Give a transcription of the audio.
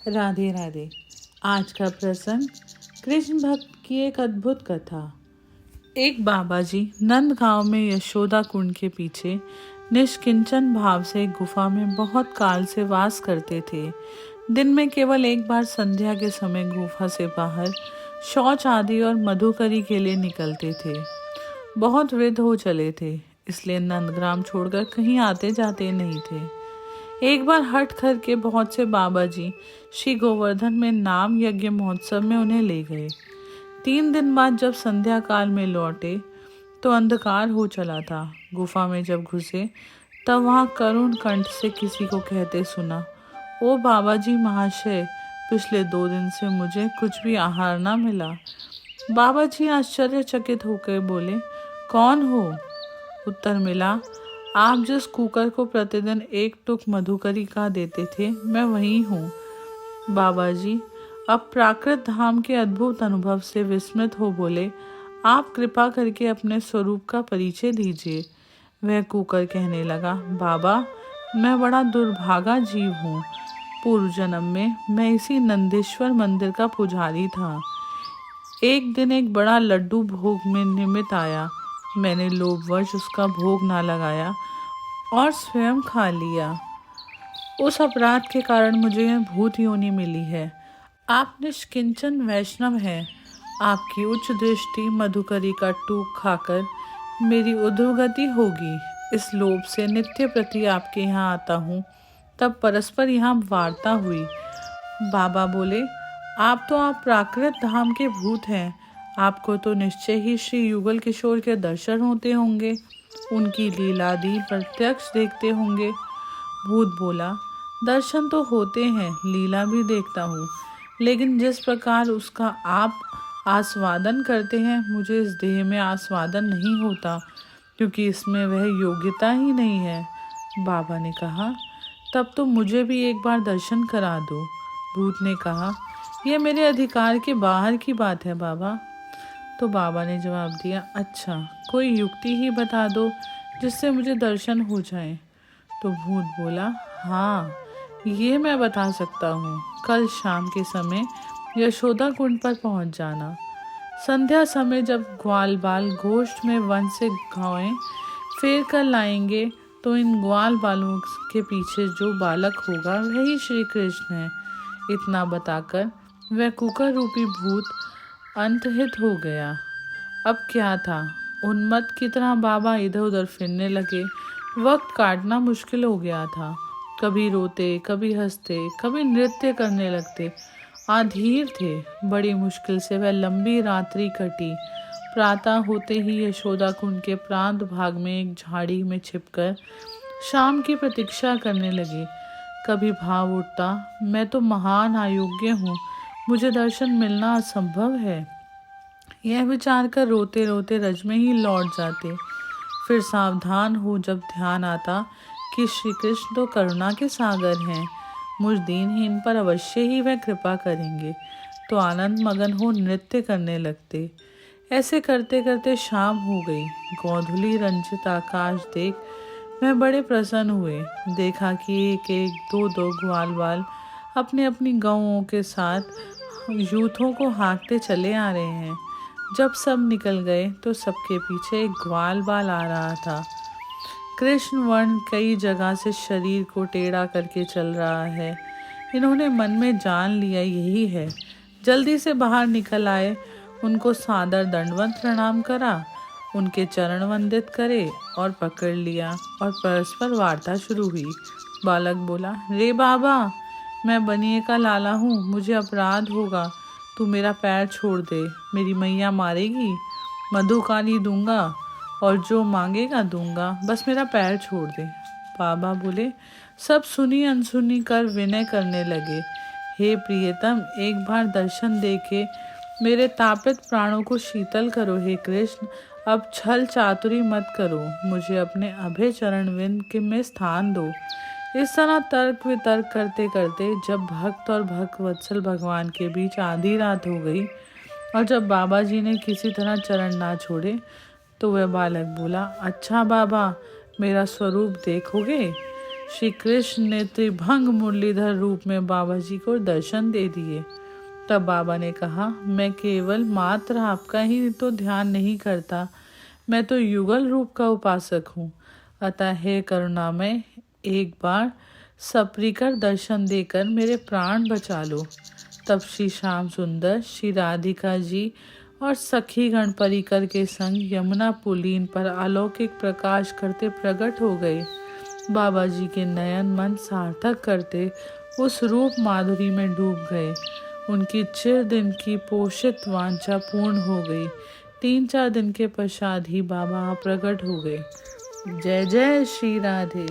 राधे राधे। आज का प्रसंग कृष्ण भक्त की एक अद्भुत कथा। एक बाबा जी नंद गांव में यशोदा कुंड के पीछे निष्किंचन भाव से एक गुफा में बहुत काल से वास करते थे। दिन में केवल एक बार संध्या के समय गुफा से बाहर शौच आदि और मधुकरी के लिए निकलते थे। बहुत वृद्ध हो चले थे, इसलिए नंदग्राम छोड़कर कहीं आते जाते नहीं थे। एक बार हट करके बहुत से बाबा जी श्री गोवर्धन में नाम यज्ञ महोत्सव में उन्हें ले गए। 3 दिन बाद जब संध्या काल में लौटे तो अंधकार हो चला था। गुफा में जब घुसे तब वहां करुण कंठ से किसी को कहते सुना, ओ बाबा जी महाशय, पिछले 2 दिन से मुझे कुछ भी आहार ना मिला। बाबा जी आश्चर्यचकित होकर बोले, कौन हो? उत्तर मिला, आप जिस कुकर को प्रतिदिन एक टुक मधुकरी का देते थे, मैं वही हूँ। बाबा जी अब प्राकृत धाम के अद्भुत अनुभव से विस्मित हो बोले, आप कृपा करके अपने स्वरूप का परिचय दीजिए। वह कुकर कहने लगा, बाबा, मैं बड़ा दुर्भागा जीव हूँ। पूर्व जन्म में मैं इसी नंदेश्वर मंदिर का पुजारी था। एक दिन एक बड़ा लड्डू भोग में निमित्त आया। मैंने लोभवश उसका भोग ना लगाया और स्वयं खा लिया। उस अपराध के कारण मुझे यह भूत योनि मिली है। आप निष्किंचन वैष्णव हैं। आपकी उच्च दृष्टि मधुकरी का टूक खाकर मेरी उद्गति होगी। इस लोभ से नित्य प्रति आपके यहाँ आता हूँ। तब परस्पर यहाँ वार्ता हुई। बाबा बोले, आप प्राकृत धाम के भूत हैं। आपको तो निश्चय ही श्री युगल किशोर के दर्शन होते होंगे, उनकी लीलादि प्रत्यक्ष देखते होंगे। भूत बोला, दर्शन तो होते हैं, लीला भी देखता हूँ, लेकिन जिस प्रकार उसका आप आस्वादन करते हैं, मुझे इस देह में आस्वादन नहीं होता, क्योंकि इसमें वह योग्यता ही नहीं है। बाबा ने कहा, तब तो मुझे भी एक बार दर्शन करा दो। भूत ने कहा, यह मेरे अधिकार के बाहर की बात है बाबा। तो बाबा ने जवाब दिया, अच्छा, कोई युक्ति ही बता दो जिससे मुझे दर्शन हो जाए। तो भूत बोला, हाँ, ये मैं बता सकता हूँ। कल शाम के समय यशोदा कुंड पर पहुँच जाना। संध्या समय जब ग्वाल बाल गोष्ठ में वन से गायें फेर कर लाएंगे तो इन ग्वाल बालों के पीछे जो बालक होगा वही श्री कृष्ण है। इतना बताकर वह कुकर रूपी भूत अंतहित हो गया। अब क्या था, उन्मत्त की तरह बाबा इधर उधर फिरने लगे। वक्त काटना मुश्किल हो गया था। कभी रोते, कभी हंसते, कभी नृत्य करने लगते। अधीर थे। बड़ी मुश्किल से वह लंबी रात्रि कटी। प्रातः होते ही यशोदा कुंड के प्रांत भाग में एक झाड़ी में छिपकर शाम की प्रतीक्षा करने लगे। कभी भाव उठता, मैं तो महान अयोग्य हूँ, मुझे दर्शन मिलना असंभव है। यह विचार कर रोते रोते रज में ही लौट जाते। फिर सावधान हो जब ध्यान आता कि श्री कृष्ण तो करुणा के सागर हैं, मुझ दीनहीन पर अवश्य ही वह कृपा करेंगे, तो आनंद मगन हो नृत्य करने लगते। ऐसे करते करते शाम हो गई। गोधूली रंजित आकाश देख मैं बड़े प्रसन्न हुए। देखा कि एक एक दो दो ग्वाल बाल अपनी अपनी गौओं के साथ यूथों को हाँकते चले आ रहे हैं। जब सब निकल गए तो सबके पीछे एक ग्वाल बाल आ रहा था। कृष्ण वर्ण कई जगह से शरीर को टेढ़ा करके चल रहा है। इन्होंने मन में जान लिया यही है। जल्दी से बाहर निकल आए, उनको सादर दंडवत प्रणाम करा, उनके चरण वंदित करे और पकड़ लिया और परस्पर वार्ता शुरू हुई। बालक बोला, रे बाबा, मैं बनिए का लाला हूँ, मुझे अपराध होगा, तू मेरा पैर छोड़ दे, मेरी मैया मारेगी, मधुकाली दूंगा और जो मांगेगा दूंगा, बस मेरा पैर छोड़ दे। बाबा बोले, सब सुनी अनसुनी कर विनय करने लगे, हे प्रियतम, एक बार दर्शन देके मेरे तापित प्राणों को शीतल करो। हे कृष्ण, अब छल चातुरी मत करो, मुझे अपने अभय चरण विंद के में स्थान दो। इस तरह तर्क वितर्क करते करते जब भक्त और भक्त वत्सल भगवान के बीच आधी रात हो गई और जब बाबा जी ने किसी तरह चरण ना छोड़े तो वह बालक बोला, अच्छा बाबा, मेरा स्वरूप देखोगे? श्री कृष्ण ने त्रिभंग मुरलीधर रूप में बाबा जी को दर्शन दे दिए। तब बाबा ने कहा, मैं केवल मात्र आपका ही तो ध्यान नहीं करता, मैं तो युगल रूप का उपासक हूँ। अतः हे करुणामय, एक बार सप्रीकर दर्शन देकर मेरे प्राण बचा लो। तब श्री श्याम सुंदर, श्री राधिका जी और सखी गण परिकर के संग यमुना पुलीन पर अलौकिक प्रकाश करते प्रकट हो गए। बाबा जी के नयन मन सार्थक करते उस रूप माधुरी में डूब गए। उनकी चिर दिन की पोषित वांछा पूर्ण हो गई। 3-4 दिन के पश्चात ही बाबा प्रकट हो गए। जय जय श्री राधे।